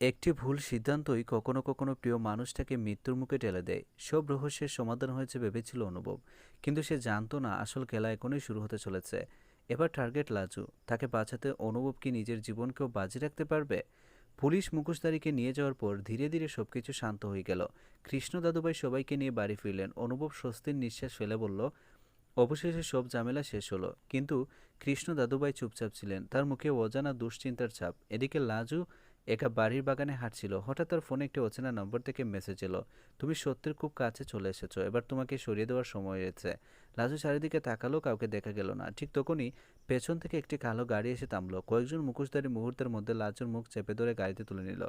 একটি ভুল সিদ্ধান্তই কখনো কখনো প্রিয় মানুষটাকে মৃত্যুর মুখে ঠেলে দেয়। সব রহস্যের সমাধান হয়েছে ভেবেছিল অনুভব, কিন্তু সে জানতো না আসল খেলা এখনই শুরু হতে চলেছে। এবার টার্গেট লাজু। তাকে বাঁচাতে অনুভব কি নিজের জীবনকেও বাজি রাখতে পারবে? পুলিশ মুখোশধারীকে নিয়ে যাওয়ার পর ধীরে ধীরে সবকিছু শান্ত হয়ে গেল। কৃষ্ণ দাদুভাই সবাইকে নিয়ে বাড়ি ফিরলেন। অনুভব স্বস্তির নিঃশ্বাস ফেলে বলল, অবশেষে সব ঝামেলা শেষ হলো। কিন্তু কৃষ্ণ দাদুভাই চুপচাপ ছিলেন, তার মুখে অজানা দুশ্চিন্তার ছাপ। এদিকে লাজু একা বাড়ির বাগানে হাঁটছিল। হঠাৎ তার ফোনে একটি অচেনা নম্বর থেকে মেসেজ এলো, তুমি সত্যের খুব কাছে চলে এসেছো, এবার তোমাকে সরিয়ে দেওয়ার সময় হয়েছে। লাজু চারিদিকে তাকালো, কাউকে দেখা গেল না। ঠিক তখনই পেছন থেকে একটি কালো গাড়ি এসে থামলো। কয়েকজন মুখোশধারী মুহূর্তের মধ্যে লাজুর মুখ চেপে ধরে গাড়িতে তুলে নিল।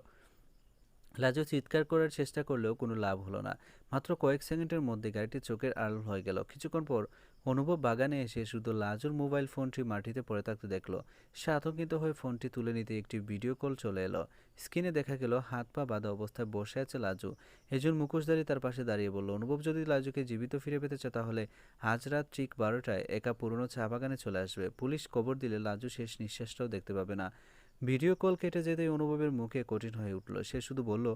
লাজু চিৎকার করার চেষ্টা করলেও কোনো লাভ হলো না। মাত্র কয়েক সেকেন্ডের মধ্যে গাড়িটি চোখের আড়াল হয়ে গেল। কিছুক্ষণ পর অনুভব বাগানে এসে শুধু লাজুর মোবাইল ফোনটি মাটিতে পড়ে থাকতে দেখলো। সে আতঙ্কিত হয়ে ফোনটি তুলে নিতে একটি ভিডিও কল চলে এলো। স্ক্রিনে দেখা গেল হাত পা বাঁধা অবস্থায় বসে আছে লাজু। একজন মুখোশধারী তার পাশে দাঁড়িয়ে বলল, অনুভব যদি লাজুকে জীবিত ফিরে পেতে চায় তাহলে আজ রাত ঠিক 12টায় একা পুরনো চা বাগানে চলে আসবে। পুলিশ খবর দিলে লাজু শেষ নিঃশ্বাসটাও দেখতে পাবে না। ভিডিও কল কেটে যেতেই অনুভবের মুখে কঠিন হয়ে উঠল। সে শুধু বলল,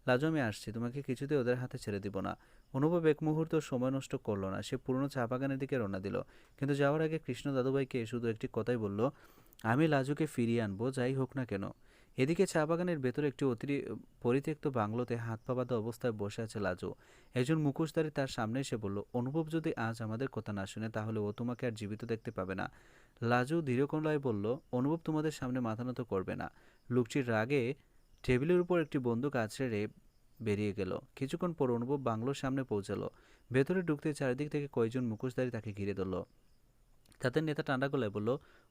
লাজু আমি আসছি, তোমাকে কিছুতেই ওদের হাতে ছেড়ে দিব না। অনুভব এক মুহূর্ত সময় নষ্ট করলো না। সে পুরনো চা বাগানের দিকে রওনা দিল। কিন্তু যাওয়ার আগে কৃষ্ণ দাদুভাইকে শুধু একটি কথাই বলল, আমি লাজুকে ফিরিয়ে আনবো যাই হোক না কেন। এদিকে চা বাগানের ভেতরে একটি পরিত্যক্ত বাংলোতে হাত পা বাঁধা অবস্থায় বসে আছে লাজু। একজন মুখোশধারী তার সামনে এসে বলল, অনুভব যদি আজ আমাদের কথা না শুনে তাহলে ও তোমাকে আর জীবিত দেখতে পাবে না। লাজু দৃঢ়কণ্ঠায় বলল, অনুভব তোমাদের সামনে মাথা নত করবে না। লোকটির রাগে টেবিলের উপর একটি বন্দুক আছড়ে বেরিয়ে গেল। কিছুক্ষণ পর অনুভব বাংলোর সামনে পৌঁছালো। ভেতরে ঢুকতে চারিদিক থেকে কয়েকজন মুখোশধারী তাকে ঘিরে ধরল। তাদের নেতা ঠান্ডা গলায় বলল,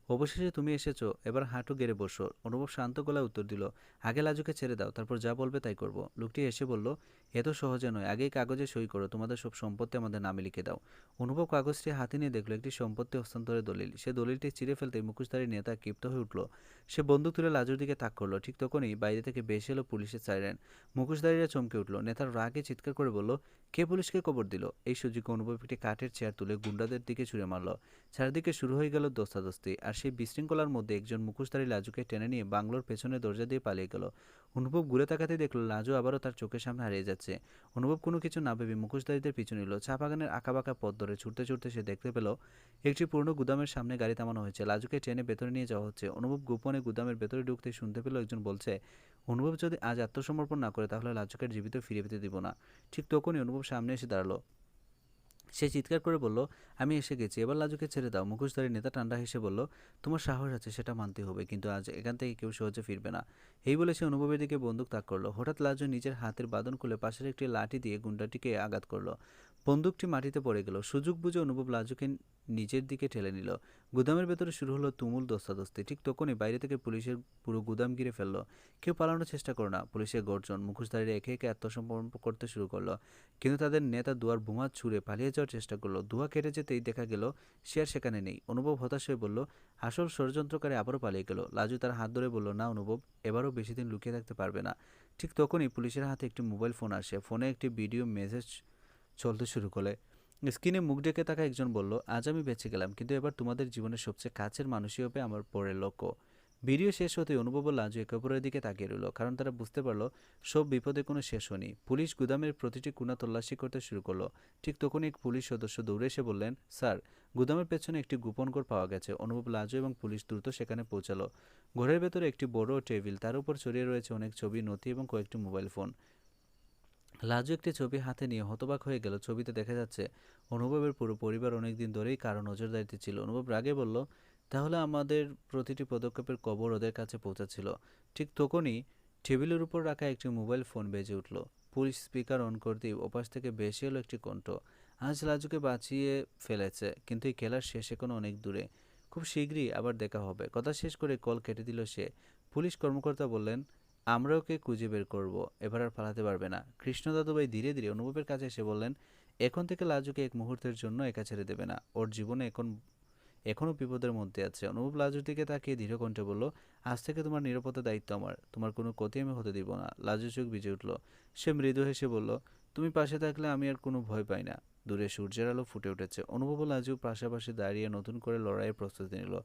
অবশেষে তুমি এসেছো, এবার হাঁটু গেড়ে বসো। অনুভব শান্ত গলায় উত্তর দিল, আগে লাজুকে ছেড়ে দাও, তারপর যা বলবে তাই করব। লোকটি এসে বলল, এত সহজে নয়, আগেই কাগজে সই করো, তোমাদের সব সম্পত্তি আমাদের নামে লিখে দাও। অনুভব কাগজটি হাতে নিয়ে দেখলো একটি সম্পত্তি হস্তান্তরের দলিল। সে দলিলটি চিরে ফেলতে মুখোশধারী নেতা ক্ষিপ্ত হয়ে উঠল। সে বন্দুক তুলে লাজুর দিকে তাক করলো। ঠিক তখনই বাইরে থেকে বেশি এলো পুলিশের সাইরেন। মুখোশধারীরা চমকে উঠল। নেতার রাগে চিৎকার করে বলল, কে পুলিশকে খবর দিল? এই সুযোগে অনুভব একটি কাঠের চেয়ার তুলে গুন্ডাদের দিকে ছুড়ে মারল। চারিদিকে শুরু হয়ে গেল দোস্তাদস্তি। আর সেই বিশৃঙ্খলার মধ্যে একজন মুখোশধারী লাজুকে টেনে নিয়ে বাংলোর পেছনের দরজা দিয়ে পালিয়ে গেল। অনুভব ঘুরে তাকাতে দেখল লাজু আবারও তার চোখের সামনে হারিয়ে যাচ্ছে। অনুভব কোনো কিছু না ভেবে মুখোশধারীদের পিছু নিল। চা বাগানের আঁকাবাঁকা পথ ধরে ছুটতে ছুটতে সে দেখতে পেল একটি পুরনো গুদামের সামনে গাড়ি থামানো হয়েছে। লাজুকে টেনে ভেতরে নিয়ে যাওয়া হচ্ছে। অনুভব গোপনে গুদামের ভেতরে ঢুকতে শুনতে পেল একজন বলছে, অনুভব যদি আজ আত্মসমর্পণ না করে তাহলে লাজুকে জীবিত ফিরে পেতে দিব না। ঠিক তখনই অনুভব সামনে এসে দাঁড়ালো। সে চিৎকার করে বলল, আমি এসে গেছি, এবার লাজুকে ছেড়ে দাও। মুখোশধারী নেতা ঠান্ডা হেসে বলল, তোমার সাহস আছে সেটা মানতে হবে, কিন্তু আজ এখান থেকে কেউ সহজে ফিরবে না। এই বলে সে অনুভবের দিকে বন্দুক তাক করলো। হঠাৎ লাজু নিজের হাতের বাঁধন খুলে পাশের একটি লাঠি দিয়ে গুন্ডাটিকে আঘাত করলো। বন্দুকটি মাটিতে পড়ে গেল। সুযোগ বুঝে অনুভব লাজুকে নিজের দিকে ঠেলে নিল। গুদামের ভেতরে শুরু হলো তুমুল ধস্তাধস্তি। ঠিক তখনই বাইরে থেকে পুলিশের পুরো গুদাম ঘিরে ফেললো। কেউ পালানোর চেষ্টা করো না, পুলিশের গর্জন। মুখোশধারীরা একে একে আত্মসমর্পণ করতে শুরু করলো। কিন্তু তাদের নেতা দুয়ার বোমা ছুঁড়ে পালিয়ে যাওয়ার চেষ্টা করলো। ধোঁয়া কেটে যেতেই দেখা গেল সে আর সেখানে নেই। অনুভব হতাশ হয়ে বলল, আসল ষড়যন্ত্রকারী আবারও পালিয়ে গেল। লাজু তার হাত ধরে বলল, না অনুভব, এবারও বেশি দিন লুকিয়ে থাকতে পারবে না। ঠিক তখনই পুলিশের হাতে একটি মোবাইল ফোন আসে। ফোনে একটি ভিডিও মেসেজ চলতে শুরু করে। স্ক্রিনে মুখ ডেকে থাকা একজন বলল, আজ আমি বেঁচে গেলাম, কিন্তু এবার তোমাদের জীবনের সবচেয়ে কাছের মানুষই হবে আমার পরের লক্ষ্য। ভিডিও শেষ হতেই অনুভব ও লাজু একে অপরের দিকে তাকিয়ে রইল, কারণ তারা বুঝতে পারলো সব বিপদে কোনো শেষ হয়নি। পুলিশ গুদামের প্রতিটি কোণা তল্লাশি করতে শুরু করলো। ঠিক তখনই এক পুলিশ সদস্য দৌড়ে এসে বললেন, স্যার, গুদামের পেছনে একটি গোপন ঘর পাওয়া গেছে। অনুভব, লাজু এবং পুলিশ দ্রুত সেখানে পৌঁছালো। ঘরের ভেতরে একটি বড় টেবিল, তার উপর ছড়িয়ে রয়েছে অনেক ছবি, নথি এবং কয়েকটি মোবাইল ফোন। লাজু একটি ছবি হাতে নিয়ে হতবাক হয়ে গেল। ছবিতে দেখা যাচ্ছে অনুভবের পুরো পরিবার অনেকদিন ধরেই কারো নজরদারিতে ছিল। অনুভব রাগে বলল, তাহলে আমাদের প্রতিটি পদক্ষেপের কবর ওদের কাছে পৌঁছাচ্ছিল। ঠিক তখনই টেবিলের উপর রাখা একটি মোবাইল ফোন বেজে উঠল। পুলিশ স্পিকার অন করতেই ওপাশ থেকে ভেসে এলো একটি কণ্ঠ, আজ লাজুকে বাঁচিয়ে ফেলেছে, কিন্তু এই খেলার শেষ এখনো অনেক দূরে, খুব শীঘ্রই আবার দেখা হবে। কথা শেষ করে কল কেটে দিল সে। পুলিশ কর্মকর্তা বললেন, আমরা ওকে খুঁজে বের করব, এবার আর পালাতে পারবে না। কৃষ্ণ দাদুভাই ধীরে ধীরে অনুভবের কাছে এসে বললেন, এখন থেকে লাজুকে এক মুহূর্তের জন্য একা ছেড়ে দেবে না, ওর জীবনে এখনো বিপদের মধ্যে আছে। অনুভব লাজুর দিকে তাকিয়ে ধীর কণ্ঠে বলল, আজ থেকে তোমার নিরাপত্তার দায়িত্ব আমার, তোমার কোনো ক্ষতি আমি হতে দিব না। লাজুর চোখ ভিজে উঠল। সে মৃদু হেসে বলল, তুমি পাশে থাকলে আমি আর কোনো ভয় পাই না। দূরে সূর্যের আলো ফুটে উঠেছে। অনুভব ও লাজু পাশাপাশি দাঁড়িয়ে নতুন করে লড়াইয়ের প্রস্তুতি নিল।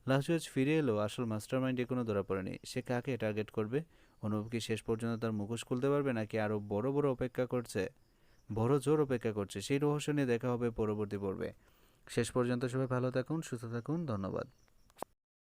লাজু আজ ফিরে এলো, আসল মাস্টারমাইন্ড এখনো ধরা পড়েনি। সে কাকে টার্গেট করবে? অনুভব কি শেষ পর্যন্ত তার মুখোশ খুলতে পারবে, নাকি আরও বড় জোর অপেক্ষা করছে? সেই রহস্য নিয়ে দেখা হবে পরবর্তী পর্বে। শেষ পর্যন্ত সবাই ভালো থাকুন, সুস্থ থাকুন, ধন্যবাদ।